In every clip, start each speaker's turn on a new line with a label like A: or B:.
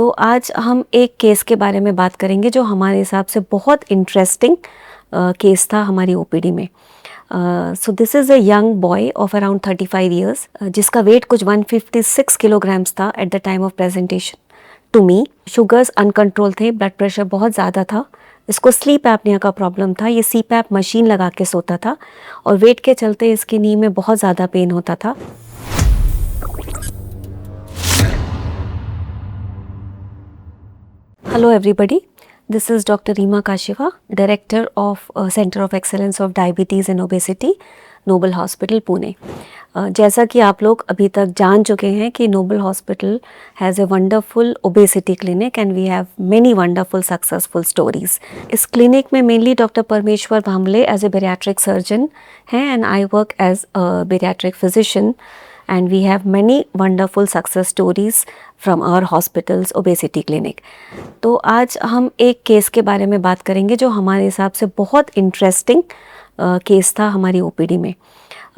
A: तो आज हम एक केस के बारे में बात करेंगे जो हमारे हिसाब से बहुत इंटरेस्टिंग केस था हमारी ओपीडी में। So this is a young boy of around 35 years जिसका वेट कुछ 156 किलोग्राम्स था at the time of presentation to me. Sugars uncontrol थे, ब्लड प्रेशर बहुत ज़्यादा था, इसको स्लीप एपनिया का प्रॉब्लम था। ये सीपैप मशीन लगा के सोता था और वेट के चलते इसकी नी में बहुत ज़्यादा पेन होता था। Hello everybody, this is Dr. Reema Kashiwa, Director of Center of Excellence of Diabetes and Obesity, Noble Hospital, Pune. जैसा कि आप लोग अभी तक जान चुके हैं कि Noble Hospital has a wonderful obesity clinic and we have many wonderful successful stories. इस clinic में mainly Dr. परमेश्वर भांबले as a bariatric surgeon हैं and I work as a bariatric physician. And we have many wonderful success stories from our hospital's obesity clinic. तो आज हम एक case के बारे में बात करेंगे जो हमारे हिसाब से बहुत इंटरेस्टिंग केस था हमारी ओपीडी में।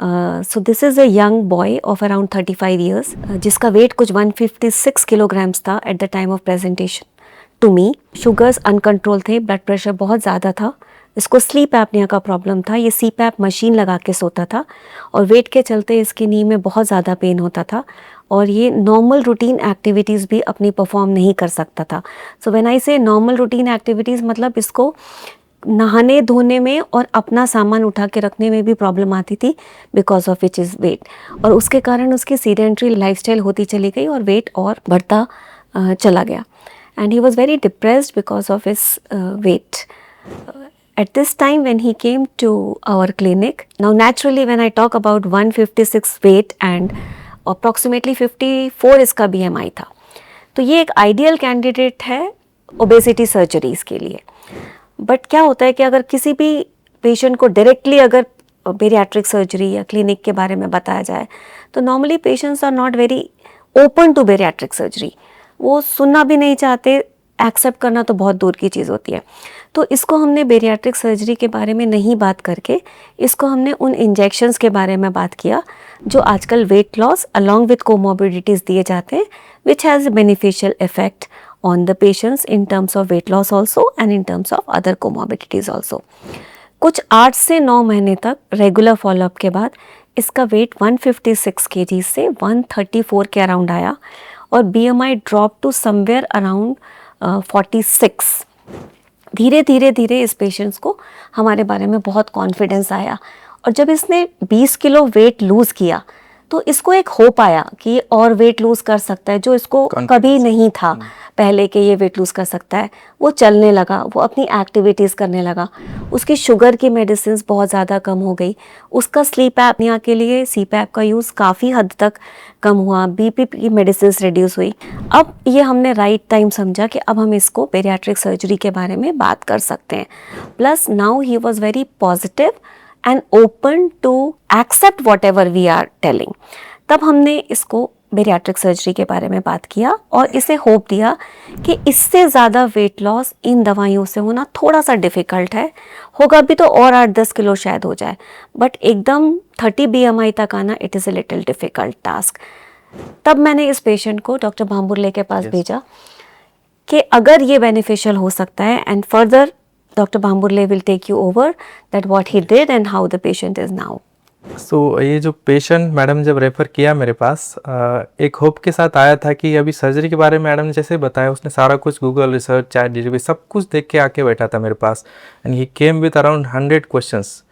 A: So this is a young boy of around 35 years जिसका वेट कुछ 156 किलोग्राम्स था at the time of presentation to me. Sugars uncontrol थे, ब्लड प्रेशर बहुत ज़्यादा था, इसको स्लीप एपनिया का प्रॉब्लम था। ये सीपैप मशीन लगा के सोता था और वेट के चलते इसकी नी में बहुत ज़्यादा पेन होता था और ये नॉर्मल रूटीन एक्टिविटीज़ भी अपनी परफॉर्म नहीं कर सकता था। सो व्हेन आई से नॉर्मल रूटीन एक्टिविटीज़ मतलब इसको नहाने धोने में और अपना सामान उठा के रखने में भी प्रॉब्लम आती थी because of which is weight, और उसके कारण उसकी सीडेंट्री लाइफस्टाइल होती चली गई और वेट और बढ़ता चला गया and he was very depressed because of his weight. At this time when he came to our clinic, now naturally when I talk about 156 weight and approximately 54 इसका BMI था, तो ये एक आइडियल कैंडिडेट है ओबेसिटी सर्जरीज के लिए. But क्या होता है कि अगर किसी भी पेशेंट को डायरेक्टली अगर बेरियाट्रिक सर्जरी या क्लिनिक के बारे में बताया जाए तो normally patients are not very open to bariatric surgery. वो सुनना भी नहीं चाहते, एक्सेप्ट करना तो बहुत दूर की चीज़ होती है. तो इसको हमने बेरियाट्रिक सर्जरी के बारे में नहीं बात करके इसको हमने उन इंजेक्शंस के बारे में बात किया जो आजकल weight loss along with comorbidities दिए जाते हैं, which has beneficial effect on the patients in terms of weight loss also and in terms of other comorbidities also. कुछ 8 से 9 महीने तक रेगुलर फॉलोअप के बाद इसका वेट 156 kg से 134 के अराउंड आया और BMI drop to somewhere around 46. धीरे धीरे इस पेशेंट्स को हमारे बारे में बहुत कॉन्फिडेंस आया और जब इसने 20 किलो वेट लूज़ किया तो इसको एक होप आया कि और वेट लूज़ कर सकता है, जो इसको कभी नहीं था पहले कि ये वेट लूज़ कर सकता है. वो चलने लगा, वो अपनी एक्टिविटीज़ करने लगा, उसकी शुगर की मेडिसिन बहुत ज़्यादा कम हो गई, उसका स्लीप एपनिया के लिए सीपैप का यूज़ काफ़ी हद तक कम हुआ, BP की मेडिसिन रिड्यूस हुई. अब ये हमने राइट टाइम समझा कि अब हम इसको बेरियाट्रिक सर्जरी के बारे में बात कर सकते हैं. Plus now he was very positive and open to accept whatever we are telling. तब हमने इसको बेरियाट्रिक सर्जरी के बारे में बात किया और इसे होप दिया कि इससे ज़्यादा वेट लॉस इन दवाइयों से होना थोड़ा सा डिफ़िकल्ट है, होगा भी तो और 8-10 किलो शायद हो जाए, बट एकदम 30 BMI तक आना it is a little difficult task. तब मैंने इस पेशेंट को डॉक्टर भांबुरले के पास भेजा कि अगर ये बेनिफिशियल हो सकता है and further Dr. Bhamburle will take you over that what he did and how the patient is now.
B: So ये जो पेशेंट मैडम जब रेफ़र किया मेरे पास एक होप के साथ आया था कि अभी सर्जरी के बारे में मैडम ने जैसे बताया, उसने सारा कुछ गूगल रिसर्च, चैट जीपीटी सब कुछ देख के आके बैठा था मेरे पास and he came with around 100 questions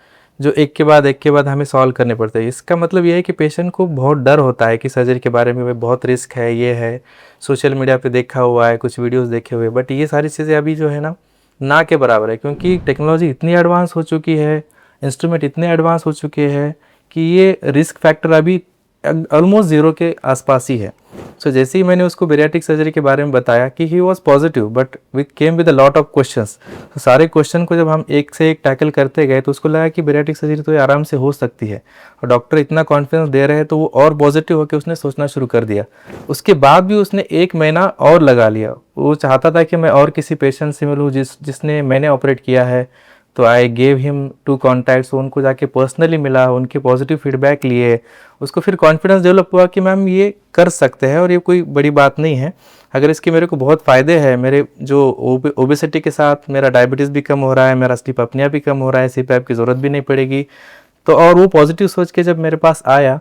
B: जो एक के बाद हमें सॉल्व करने पड़ते हैं. इसका मतलब ये है कि पेशेंट को बहुत डर होता है कि सर्जरी के बारे में बहुत रिस्क है, ये है, सोशल मीडिया पर देखा हुआ है, कुछ वीडियोज़ देखे हुए, बट ये सारी चीज़ें अभी जो है ना के बराबर है, क्योंकि टेक्नोलॉजी इतनी एडवांस हो चुकी है, इंस्ट्रूमेंट इतने एडवांस हो चुके हैं कि ये रिस्क फैक्टर अभी ऑलमोस्ट ज़ीरो के आसपास ही है. सो जैसे ही मैंने उसको बेरियाट्रिक सर्जरी के बारे में बताया कि he was positive but we came with a lot of questions. तो सारे क्वेश्चन को जब हम एक से एक टैकल करते गए तो उसको लगा कि बेरियाट्रिक सर्जरी तो ये आराम से हो सकती है और डॉक्टर इतना कॉन्फिडेंस दे रहे हैं तो वो और पॉजिटिव होकर उसने सोचना शुरू कर दिया. उसके बाद भी उसने 1 महीना और लगा लिया. वो चाहता था कि मैं और किसी पेशेंट से मिलूँ जिसने मैंने ऑपरेट किया है, तो आई गेव हिम 2 कॉन्टैक्ट्स. उनको जाके पर्सनली मिला, उनके पॉजिटिव फीडबैक लिए, उसको फिर कॉन्फिडेंस डेवलप हुआ कि मैम ये कर सकते हैं और ये कोई बड़ी बात नहीं है. अगर इसके मेरे को बहुत फ़ायदे हैं, मेरे जो ओबेसिटी के साथ मेरा डायबिटीज़ भी कम हो रहा है, मेरा स्लीप अपनिया भी कम हो रहा है, सीपैप की ज़रूरत भी नहीं पड़ेगी। तो और वो पॉजिटिव सोच के जब मेरे पास आया,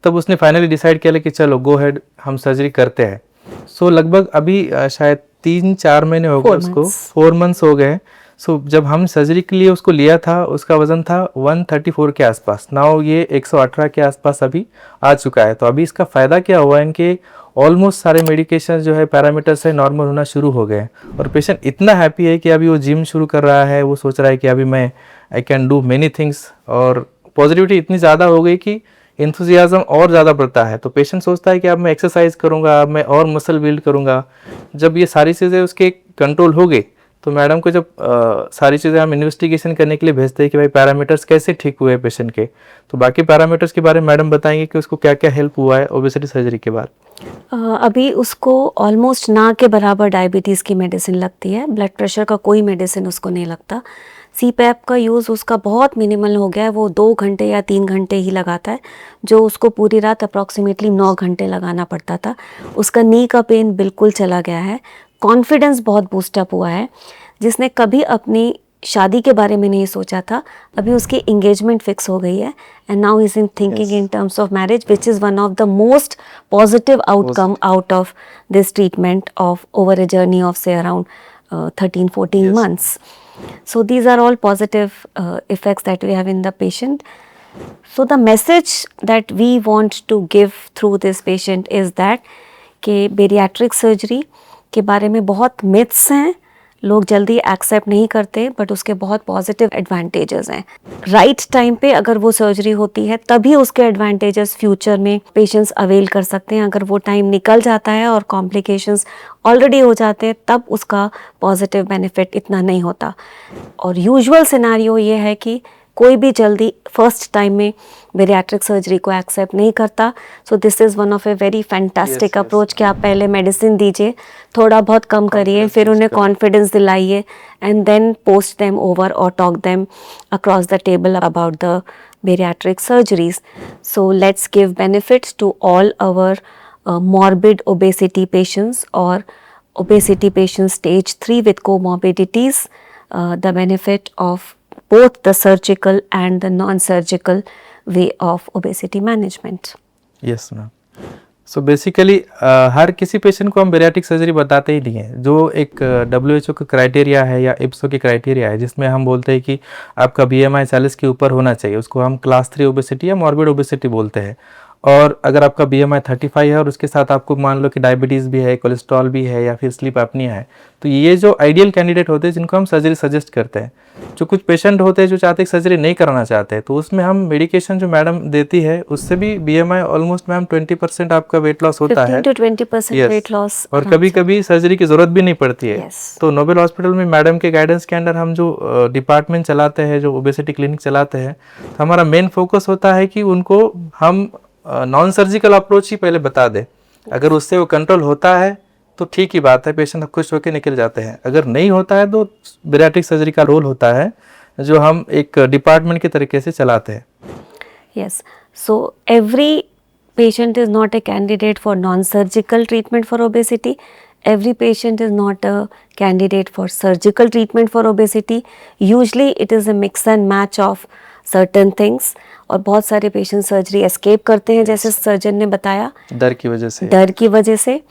B: तब उसने फाइनली डिसाइड किया कि चलो गो हेड, हम सर्जरी करते हैं। सो लगभग अभी शायद 3-4 महीने हो गए
A: 4
B: उसको,
A: months.
B: 4 मंथ्स हो गए। सो जब हम सर्जरी के लिए उसको लिया था, उसका वज़न था 134 के आसपास। नाउ ये 118 के आसपास अभी आ चुका है। तो अभी इसका फ़ायदा क्या हुआ है कि ऑलमोस्ट सारे मेडिकेशन जो है, पैरामीटर्स है, नॉर्मल होना शुरू हो गए हैं। और पेशेंट इतना हैप्पी है कि अभी वो जिम शुरू कर रहा है, वो सोच रहा है कि अभी मैं I can do many things. और पॉजिटिविटी इतनी ज़्यादा हो गई कि एंथुजियाज्म और ज़्यादा बढ़ता है। तो पेशेंट सोचता है कि अब मैं एक्सरसाइज करूँगा, अब मैं और मसल बिल्ड करूँगा। जब ये सारी चीज़ें उसके कंट्रोल हो गई, तो मैडम को जब सारी चीज़ें हम इन्वेस्टिगेशन करने के लिए भेजते हैं कि भाई पैरामीटर्स कैसे ठीक हुए पेशेंट के, तो बाकी पैरामीटर्स के बारे में मैडम बताएंगे कि उसको क्या क्या हेल्प हुआ है ओबेसिटी सर्जरी के बाद।
A: अभी उसको ऑलमोस्ट ना के बराबर डायबिटीज़ की मेडिसिन लगती है, ब्लड प्रेशर का कोई मेडिसिन उसको नहीं लगता। सीपैप का यूज़ उसका बहुत मिनिमल हो गया है, वो 2 घंटे या 3 घंटे ही लगाता है, जो उसको पूरी रात अप्रॉक्सीमेटली 9 घंटे लगाना पड़ता था। उसका नी का पेन बिल्कुल चला गया है, कॉन्फिडेंस बहुत बूस्टअप हुआ है। जिसने कभी अपनी शादी के बारे में नहीं सोचा था, अभी उसकी एंगेजमेंट फिक्स हो गई है and now is in thinking in terms of marriage, which is one of the most positive outcome out of this treatment of over a journey of से around 13-14 months. So these are all positive effects that we have in the patient. So the message that we want to give through this patient is that कि bariatric surgery के बारे में बहुत myths हैं, लोग जल्दी accept नहीं करते, बट उसके बहुत पॉजिटिव एडवांटेजेस हैं। राइट टाइम पे अगर वो सर्जरी होती है, तभी उसके एडवांटेजेस फ्यूचर में पेशेंट्स अवेल कर सकते हैं। अगर वो टाइम निकल जाता है और कॉम्प्लिकेशंस ऑलरेडी हो जाते हैं, तब उसका पॉजिटिव बेनिफिट इतना नहीं होता। और यूजुअल सिनारियो ये है कि कोई भी जल्दी फर्स्ट टाइम में बेरियाट्रिक सर्जरी को एक्सेप्ट नहीं करता। सो this is one of a very fantastic approach कि आप पहले मेडिसिन दीजिए, थोड़ा बहुत कम करिए, फिर उन्हें कॉन्फिडेंस दिलाइए and then post them over और talk them across the table about the bariatric surgeries. So let's give benefits to all our morbid obesity patients or obesity patients stage 3 with comorbidities, the benefit of both the surgical and the non-surgical way of obesity management.
B: Yes ma'am. So basically हर किसी patient को हम bariatric surgery बताते ही नहीं है। जो एक WHO का क्राइटेरिया है या इप्सो की क्राइटेरिया है, जिसमें हम बोलते हैं कि आपका BMI 40 के ऊपर होना चाहिए, उसको हम क्लास 3 ओबेसिटी या मॉर्बिड ओबेसिटी बोलते हैं। और अगर आपका BMI 35 है और उसके साथ आपको मान लो कि डायबिटीज़ भी है, कोलेस्ट्रॉल भी है या फिर स्लीप एपनिया है, तो ये जो आइडियल कैंडिडेट होते हैं जिनको हम सर्जरी सजेस्ट करते हैं। जो कुछ पेशेंट होते हैं जो चाहते हैं सर्जरी नहीं कराना चाहते हैं, तो उसमें हम मेडिकेशन जो मैडम देती है उससे भी BMI ऑलमोस्ट मैम 20% आपका वेट लॉस होता है।
A: 15 to 20% weight loss.
B: और कभी कभी सर्जरी की ज़रूरत भी नहीं पड़ती है।
A: Yes.
B: तो नोबेल हॉस्पिटल में मैडम के गाइडेंस के अंडर हम जो डिपार्टमेंट चलाते हैं, जो ओबेसिटी क्लिनिक चलाते हैं, तो हमारा मेन फोकस होता है कि उनको हम नॉन सर्जिकल अप्रोच ही पहले बता दें। अगर उससे वो कंट्रोल होता है तो ठीक ही बात है, पेशेंट खुश होकर निकल जाते हैं। अगर नहीं होता है तो बेरियाट्रिक सर्जरी का रोल होता है जो हम एक डिपार्टमेंट के तरीके से चलाते हैं।
A: Yes. So every patient is not a candidate for non-surgical treatment for obesity. Every patient is not a candidate for surgical treatment for obesity. Usually it is a mix and match of certain things. और बहुत सारे patient surgery escape करते हैं, जैसे surgeon ने बताया,
B: डर की वजह से।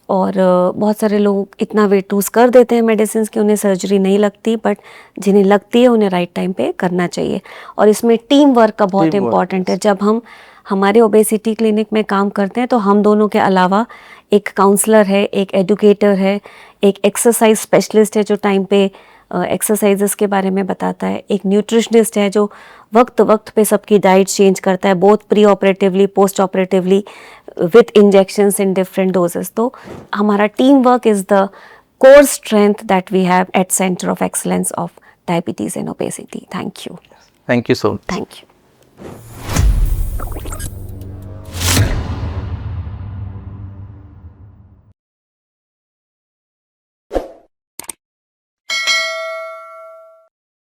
A: और बहुत सारे लोग इतना वेट लूज कर देते हैं मेडिसिन की, उन्हें सर्जरी नहीं लगती, बट जिन्हें लगती है उन्हें राइट टाइम पे करना चाहिए। और इसमें टीम वर्क का बहुत इम्पॉर्टेंट है। जब हम हमारे ओबेसिटी क्लिनिक में काम करते हैं तो हम दोनों के अलावा एक काउंसलर है, एक एडुकेटर है, एक एक्सरसाइज स्पेशलिस्ट है जो टाइम पे एक्सरसाइजेस के बारे में बताता है, एक न्यूट्रिशनिस्ट है जो वक्त वक्त पे सबकी डाइट चेंज करता है, both pre operatively post operatively with injections in different doses. तो हमारा team work is the core strength that we have at centre of excellence of diabetes and obesity. Thank you
B: so much.
A: Thank you.